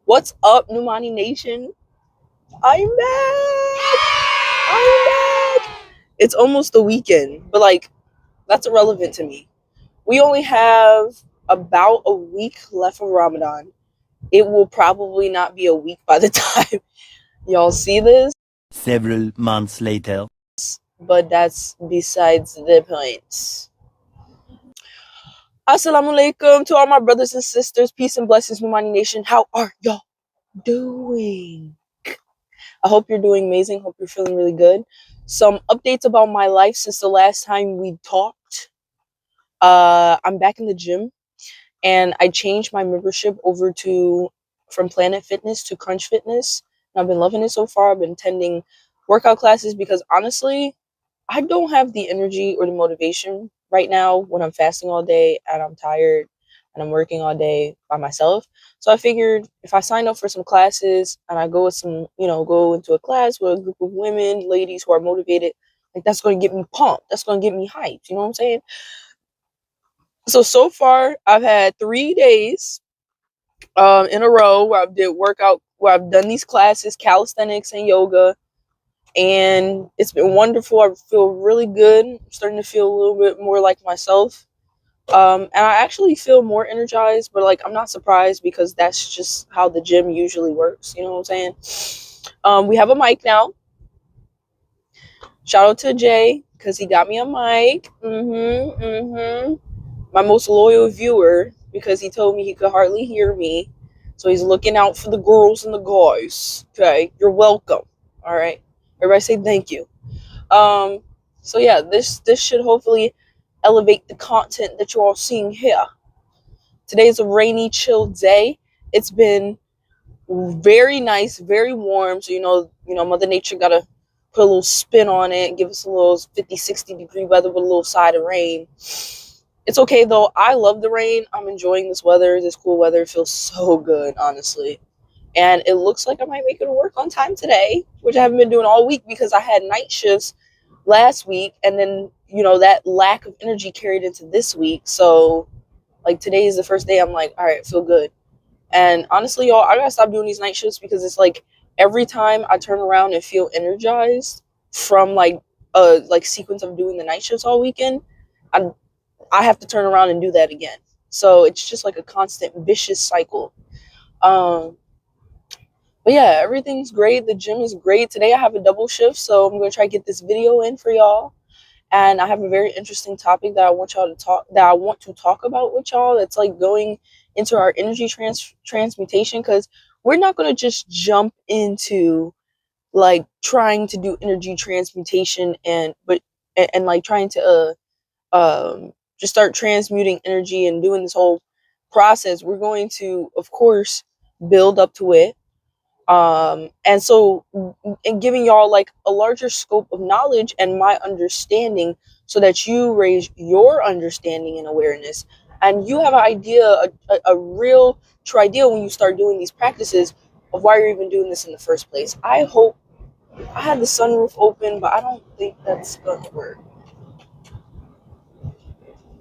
What's up, Numani Nation? I'm back! I'm back! It's almost the weekend, but like, that's irrelevant to me. We only have about a week left of Ramadan. It will probably not be a week by the time y'all see this, Several months later. but that's besides the point. Assalamu alaikum to all my brothers and sisters. Peace and blessings, Numani Nation. How are y'all doing? I hope you're doing amazing. Hope you're feeling really good. Some updates about my life since the last time we talked. I'm back in the gym, and I changed my membership over to from Planet Fitness to Crunch Fitness. And I've been loving it so far. I've been attending workout classes because honestly, I don't have the energy or the motivation right now when I'm fasting all day and I'm tired and I'm working all day by myself. So I figured if I sign up for some classes and I go with some, go into a class with a group of women, ladies who are motivated, like that's going to get me pumped. That's going to get me hyped. You know what I'm saying? So far I've had 3 days in a row where where I've done these classes, calisthenics and yoga, and it's been wonderful. I feel really good. I'm starting to feel a little bit more like myself. And I actually feel more energized, but like I'm not surprised because that's just how the gym usually works. You know what I'm saying? We have a mic now. Shout out to Jay because he got me a mic. My most loyal viewer because he told me he could hardly hear me, so he's looking out for the girls and the guys. Okay, you're welcome. All right, everybody say thank you. Um, so yeah, this should hopefully elevate the content that you're all seeing here. Today is a rainy, chill day. It's been very nice, very warm. So Mother Nature gotta put a little spin on it, give us a little 50, 60 degree weather with a little side of rain. It's okay though. I love the rain. I'm enjoying this weather, this cool weather. It feels so good, honestly. And it looks like I might make it to work on time today, which I haven't been doing all week because I had night shifts last week, and then that lack of energy carried into this week. So like today is the first day I'm like, all right, feel good. And honestly, y'all, I gotta stop doing these night shifts because it's like every time I turn around and feel energized from like a sequence of doing the night shifts all weekend, I have to turn around and do that again. So it's just like a constant vicious cycle. Um, but yeah, everything's great. The gym is great. Today I have a double shift, so I'm gonna try to get this video in for y'all. And I have a very interesting topic that I want to talk about with y'all. That's like going into our energy transmutation, because we're not gonna just jump into like trying to do energy transmutation and like trying to just start transmuting energy and doing this whole process. We're going to, of course, build up to it, and so and giving y'all like a larger scope of knowledge and my understanding so that you raise your understanding and awareness, and you have an idea, a real true idea when you start doing these practices of why you're even doing this in the first place. I hope I had the sunroof open, but I don't think that's gonna work.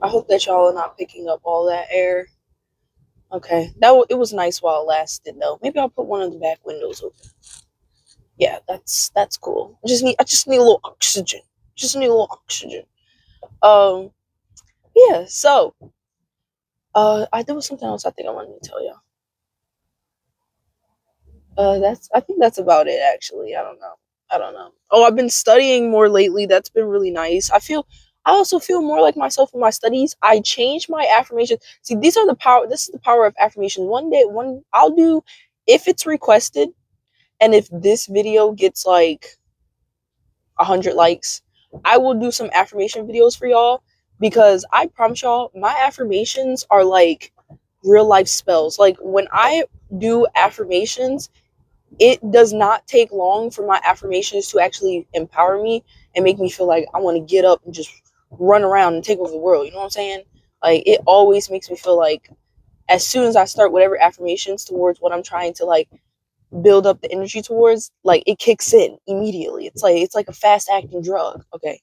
I hope that y'all are not picking up all that air. Okay, it was nice while it lasted though. Maybe I'll put one of the back windows open. Yeah, that's cool. I just need a little oxygen. Just need a little oxygen. Um, yeah. So, there was something else I think I wanted to tell y'all. I think that's about it. Actually, I don't know. I don't know. Oh, I've been studying more lately. That's been really nice. I also feel more like myself in my studies. I changed my affirmations. See, this is the power of affirmation. I'll do, if it's requested, and if this video gets like 100 likes, I will do some affirmation videos for y'all, because I promise y'all, my affirmations are like real life spells. Like when I do affirmations, it does not take long for my affirmations to actually empower me and make me feel like I want to get up and just run around and take over the world. You know what I'm saying? Like it always makes me feel like as soon as I start whatever affirmations towards what I'm trying to like build up the energy towards, like it kicks in immediately. It's like a fast acting drug. Okay,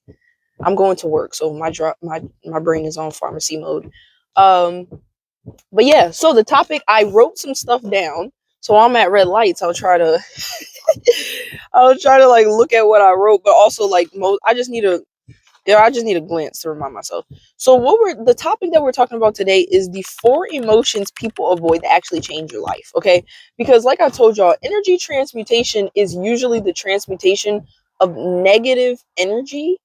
I'm going to work, so my brain is on pharmacy mode. But yeah, so the topic, I wrote some stuff down So while I'm at red lights, I'll try to like look at what I wrote, but also like I just need a glance to remind myself. So the topic that we're talking about today is the four emotions people avoid that actually change your life, okay? Because like I told y'all, energy transmutation is usually the transmutation of negative energy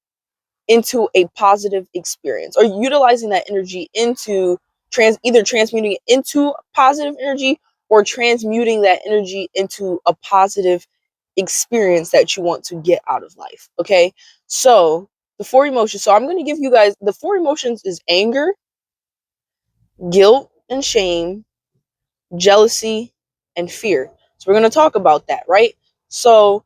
into a positive experience, or utilizing that energy into either transmuting it into positive energy or transmuting that energy into a positive experience that you want to get out of life. Okay, so the four emotions. So I'm going to give you guys the four emotions: is anger, guilt and shame, jealousy, and fear. So we're going to talk about that, right? So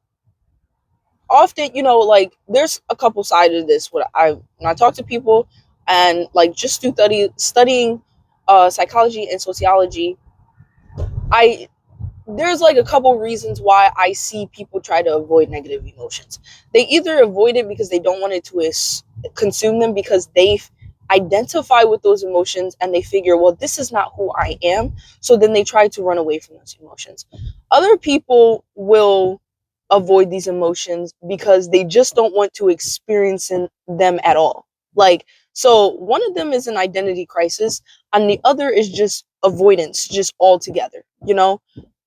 often, like there's a couple sides of this. When I talk to people, and like just through studying psychology and sociology, I there's like a couple reasons why I see people try to avoid negative emotions. They either avoid it because they don't want it to consume them, because they identify with those emotions and they figure, well, this is not who I am. So then they try to run away from those emotions. Other people will avoid these emotions because they just don't want to experience them at all. Like, so one of them is an identity crisis, and the other is just avoidance, just altogether,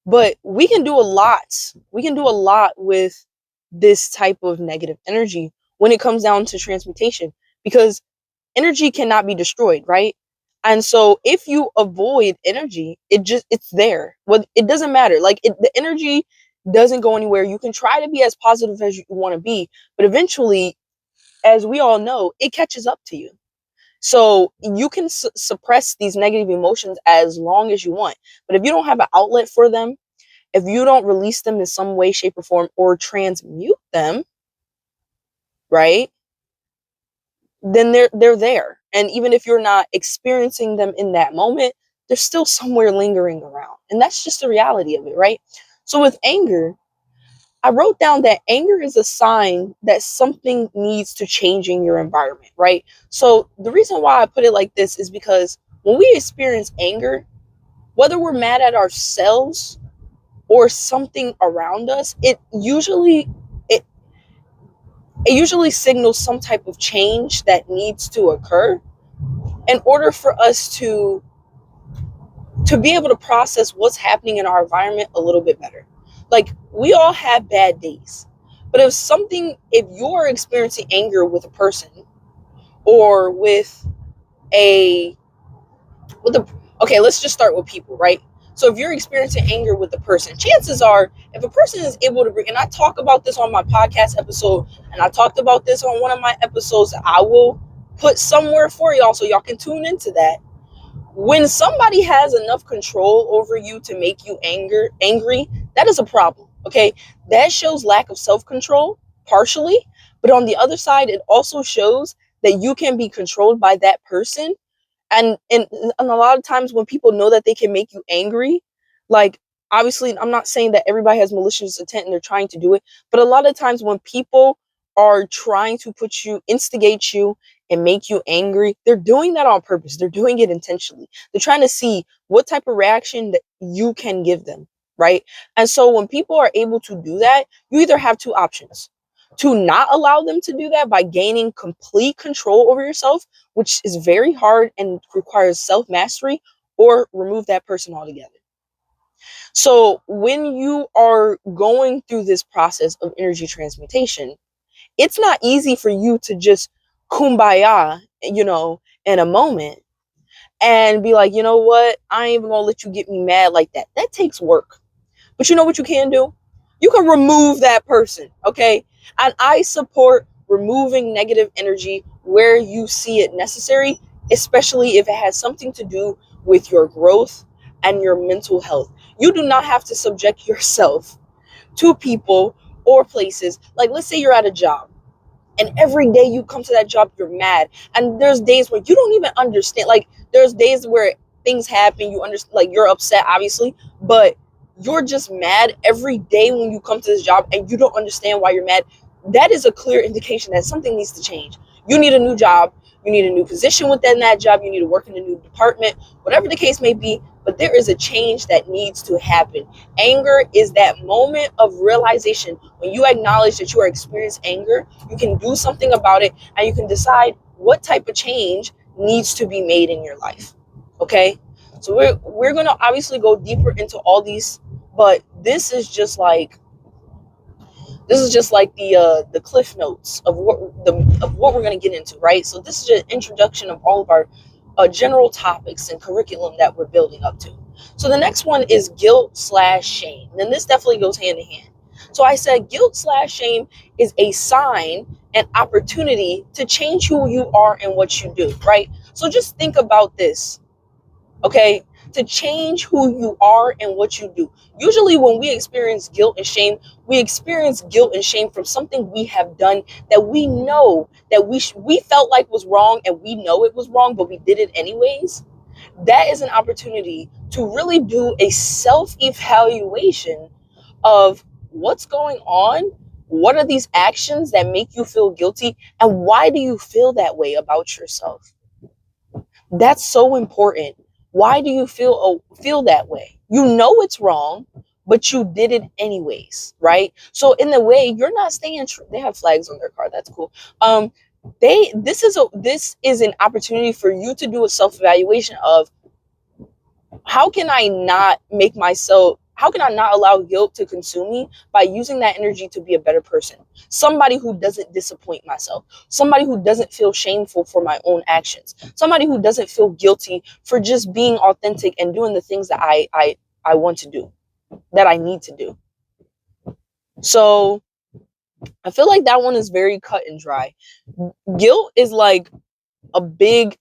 but we can do a lot. We can do a lot with this type of negative energy when it comes down to transmutation, because energy cannot be destroyed, right? And so if you avoid energy, it's there. Well, it doesn't matter. Like the energy doesn't go anywhere. You can try to be as positive as you want to be, but eventually, as we all know, it catches up to you. So you can suppress these negative emotions as long as you want. But if you don't have an outlet for them, if you don't release them in some way, shape, or form, or transmute them, right, then they're there. And even if you're not experiencing them in that moment, they're still somewhere lingering around. And that's just the reality of it, right? So with anger, I wrote down that anger is a sign that something needs to change in your environment, right? So the reason why I put it like this is because when we experience anger, whether we're mad at ourselves or something around us, it it usually signals some type of change that needs to occur in order for us to be able to process what's happening in our environment a little bit better. Like, we all have bad days, but if you're experiencing anger with a person, or a with a okay, let's just start with people, right? So if you're experiencing anger with a person, chances are, if a person is able to bring, and I talk about this on my podcast episode, and I talked about this on one of my episodes, I will put somewhere for y'all so y'all can tune into that. When somebody has enough control over you to make you angry, that is a problem. Okay, that shows lack of self-control, partially, but on the other side, it also shows that you can be controlled by that person. And a lot of times when people know that they can make you angry, like, obviously I'm not saying that everybody has malicious intent and they're trying to do it, but a lot of times when people are trying to instigate you and make you angry, they're doing that on purpose. They're doing it intentionally. They're trying to see what type of reaction that you can give them, right? And so when people are able to do that, you either have two options: to not allow them to do that by gaining complete control over yourself, which is very hard and requires self mastery, or remove that person altogether. So, when you are going through this process of energy transmutation, it's not easy for you to just kumbaya, in a moment and be like, you know what, I ain't even gonna let you get me mad like that. That takes work. But you know what you can do? You can remove that person, okay? And I support removing negative energy where you see it necessary, especially if it has something to do with your growth and your mental health. You do not have to subject yourself to people or places. Like, let's say you're at a job, and every day you come to that job, you're mad. And there's days where you don't even understand. Like, there's days where things happen, you understand, like, you're upset, obviously, but you're just mad every day when you come to this job and you don't understand why you're mad. That is a clear indication that something needs to change. You need a new job. you need a new position within that job, you need to work in a new department, whatever the case may be, but there is a change that needs to happen. Anger is that moment of realization. When you acknowledge that you are experiencing anger, you can do something about it, and you can decide what type of change needs to be made in your life. Okay? So we're going to obviously go deeper into all these, but this is just like the cliff notes of what we're going to get into, right? So this is just an introduction of all of our general topics and curriculum that we're building up to. So the next one is guilt slash shame, and this definitely goes hand in hand. So I said guilt slash shame is a sign and opportunity to change who you are and what you do, right? So just think about this, okay? To change who you are and what you do. Usually when we experience guilt and shame, we experience guilt and shame from something we have done that we know that we felt like was wrong, and we know it was wrong, but we did it anyways. That is an opportunity to really do a self-evaluation of what's going on. What are these actions that make you feel guilty, and why do you feel that way about yourself? That's so important. Why do you feel that way? You know it's wrong, but you did it anyways, right? So in the way, you're not staying true. They have flags on their car. That's cool. This is an opportunity for you to do a self-evaluation of how can I not allow guilt to consume me by using that energy to be a better person? Somebody who doesn't disappoint myself, somebody who doesn't feel shameful for my own actions, somebody who doesn't feel guilty for just being authentic and doing the things that I want to do, that I need to do. So I feel like that one is very cut and dry. Guilt is like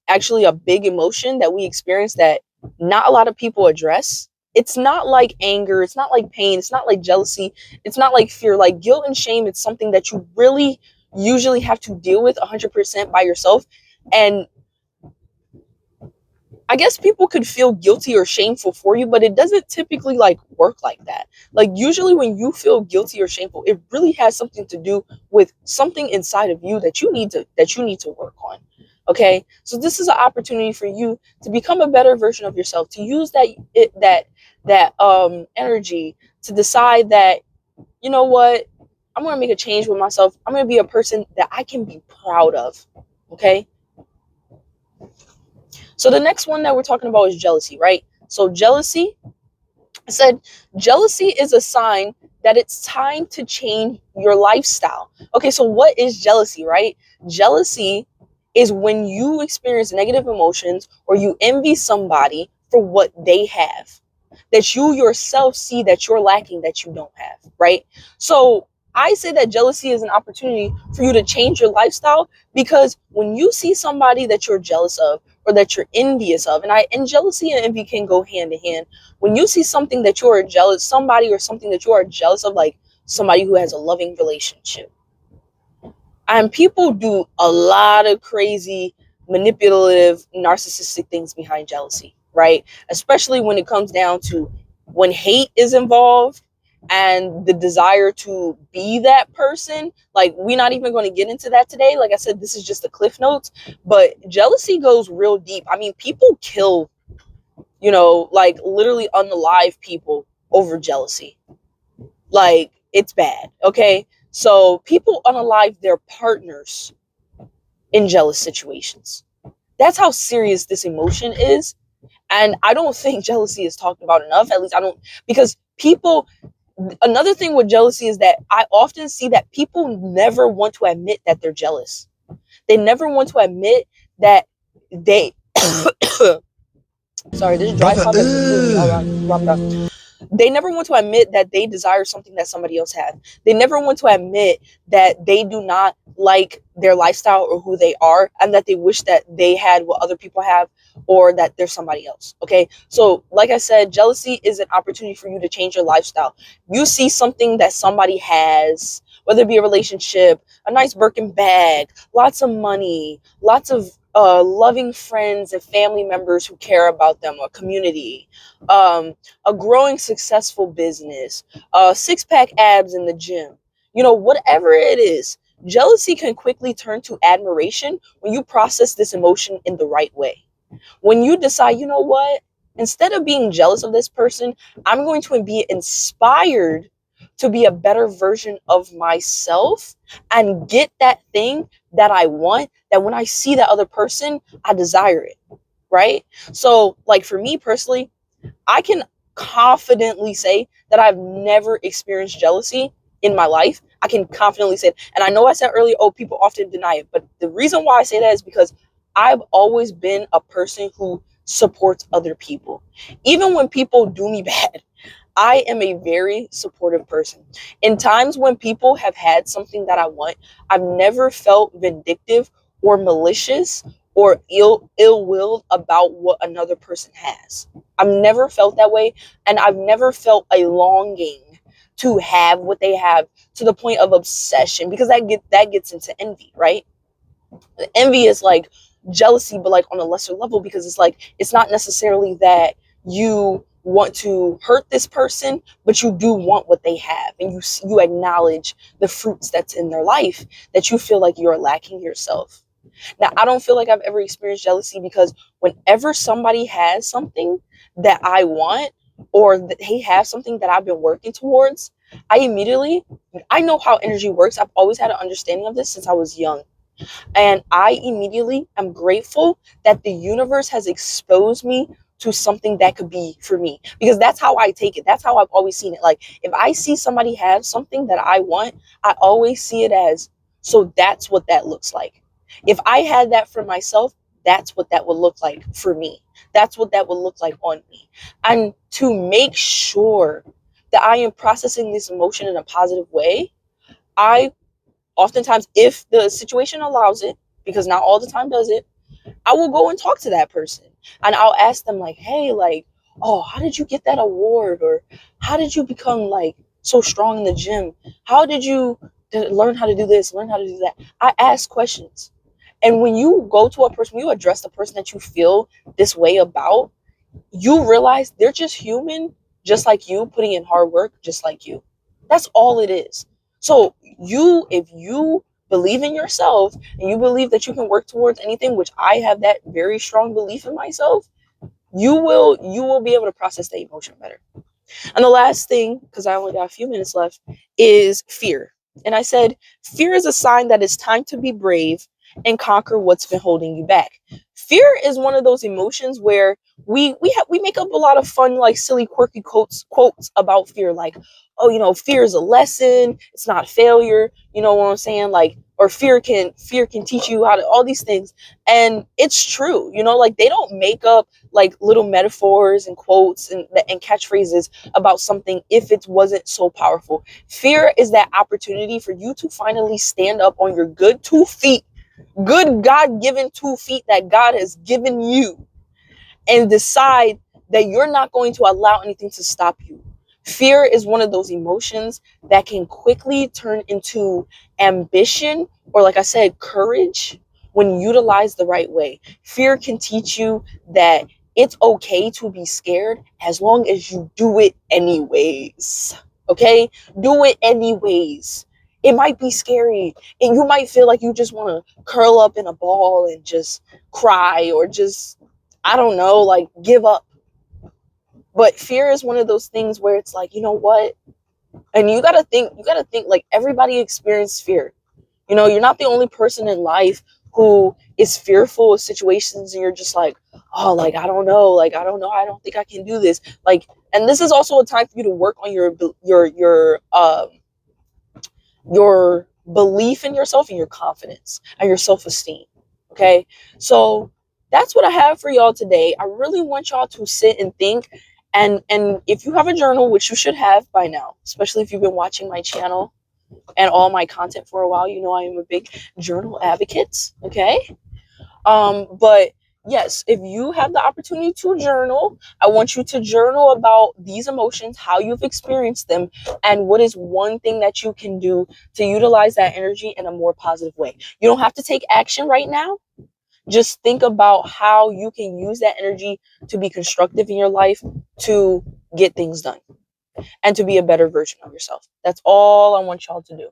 actually a big emotion that we experience that not a lot of people address. It's not like anger, it's not like pain, it's not like jealousy, it's not like fear. Like guilt and shame, it's something that you really usually have to deal with 100% by yourself. And I guess people could feel guilty or shameful for you, but it doesn't typically like work like that. Like usually when you feel guilty or shameful, it really has something to do with something inside of you that you need to work on. Okay? So this is an opportunity for you to become a better version of yourself, to use that energy to decide that, you know what? I'm going to make a change with myself. I'm going to be a person that I can be proud of. Okay? So the next one that we're talking about is jealousy, right? So jealousy, I said jealousy is a sign that it's time to change your lifestyle. Okay, so what is jealousy, right? Jealousy is when you experience negative emotions or you envy somebody for what they have, that you yourself see that you're lacking, that you don't have, right? So I say that jealousy is an opportunity for you to change your lifestyle, because when you see somebody that you're jealous of or that you're envious of, and jealousy and envy can go hand in hand. When you see something that you are jealous, somebody or something that you are jealous of, like somebody who has a loving relationship, and people do a lot of crazy, manipulative, narcissistic things behind jealousy, right? Especially when it comes down to when hate is involved and the desire to be that person. Like, we're not even going to get into that today. Like I said, this is just the cliff notes, but jealousy goes real deep. I mean, people kill, like literally unalive people over jealousy. Like, it's bad, okay? So people unalive their partners in jealous situations. That's how serious this emotion is. And I don't think jealousy is talked about enough. At least I don't, because another thing with jealousy is that I often see that people never want to admit that they're jealous. They never want to admit that they, sorry, this dry cough has completely all. They never want to admit that they desire something that somebody else has. They never want to admit that they do not like their lifestyle or who they are, and that they wish that they had what other people have, or that they're somebody else. Okay. So like I said, jealousy is an opportunity for you to change your lifestyle. You see something that somebody has, whether it be a relationship, a nice Birkin bag, lots of money, lots of loving friends and family members who care about them, a community, a growing successful business, six-pack abs in the gym, whatever it is. jealousy can quickly turn to admiration when you process this emotion in the right way. When you decide, you know what, instead of being jealous of this person, I'm going to be inspired to be a better version of myself and get that thing that I want, that when I see that other person, I desire it, right? So, like for me personally, I can confidently say that I've never experienced jealousy in my life. I can confidently say it. And I know I said earlier, oh, people often deny it. But the reason why I say that is because I've always been a person who supports other people. Even when people do me bad, I am a very supportive person. In times when people have had something that I want, I've never felt vindictive or malicious or ill-willed about what another person has. I've never felt that way, and I've never felt a longing to have what they have to the point of obsession, because that gets into envy, right? Envy is like jealousy, but like on a lesser level, because it's like it's not necessarily that you want to hurt this person, but you do want what they have, and you acknowledge the fruits that's in their life that you feel like you're lacking yourself. Now, I don't feel like I've ever experienced jealousy, because whenever somebody has something that I want, or that they have something that I've been working towards, I know how energy works. I've always had an understanding of this since I was young. And I immediately am grateful that the universe has exposed me to something that could be for me, because that's how I take it. That's how I've always seen it. Like if I see somebody have something that I want, I always see it as, so that's what that looks like. If I had that for myself, that's what that would look like for me. That's what that would look like on me. And to make sure that I am processing this emotion in a positive way, I oftentimes, if the situation allows it, because not all the time does it, I will go and talk to that person, and I'll ask them like, hey, like, oh, how did you get that award? Or how did you become like so strong in the gym? How did you learn how to do this, learn how to do that? I ask questions. And when you go to a person, when you address the person that you feel this way about, you realize they're just human, just like you, putting in hard work, just like you. That's all it is. So if you believe in yourself and you believe that you can work towards anything, which I have that very strong belief in myself, you will be able to process the emotion better. And the last thing, because I only got a few minutes left, is fear. And I said, fear is a sign that it's time to be brave and conquer what's been holding you back. Fear is one of those emotions where we make up a lot of fun, like silly, quirky quotes about fear, like, oh, fear is a lesson, it's not failure. You know what I'm saying? Like, or fear can teach you how to, all these things. And it's true, like they don't make up like little metaphors and quotes and catchphrases about something if it wasn't so powerful. Fear is that opportunity for you to finally stand up on your good 2 feet, good God-given 2 feet that God has given you, and decide that you're not going to allow anything to stop you. Fear is one of those emotions that can quickly turn into ambition, or like I said, courage, when utilized the right way. Fear can teach you that it's okay to be scared as long as you do it anyways. Okay? Do it anyways. It might be scary, and you might feel like you just want to curl up in a ball and just cry, or just, I don't know, like give up. But fear is one of those things where it's like, you know what? And you gotta think like everybody experiences fear. You're not the only person in life who is fearful of situations, and you're just like, oh, like, I don't know, like, I don't know, I don't think I can do this. Like, and this is also a time for you to work on your belief in yourself and your confidence and your self-esteem. Okay, so that's what I have for y'all today. I really want y'all to sit and think, and if you have a journal, which you should have by now, especially if you've been watching my channel and all my content for a while, I am a big journal advocate. Okay, but yes, if you have the opportunity to journal, I want you to journal about these emotions, how you've experienced them, and what is one thing that you can do to utilize that energy in a more positive way. You don't have to take action right now. Just think about how you can use that energy to be constructive in your life, to get things done, and to be a better version of yourself. That's all I want y'all to do.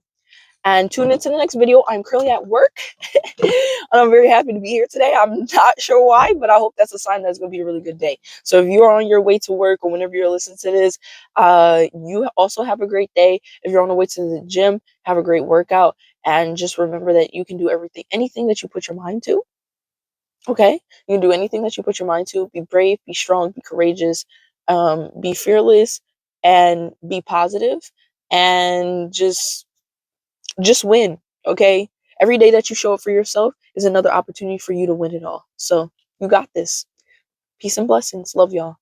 and tune into the next video. I'm currently at work and I'm very happy to be here today. I'm not sure why, but I hope that's a sign that it's going to be a really good day. So if you're on your way to work or whenever you're listening to this, you also have a great day. If you're on the way to the gym, have a great workout. And just remember that you can do anything that you put your mind to. Okay? You can do anything that you put your mind to. Be brave, be strong, be courageous, be fearless, and be positive, and just win. Okay? Every day that you show up for yourself is another opportunity for you to win it all. So you got this. Peace and blessings. Love y'all.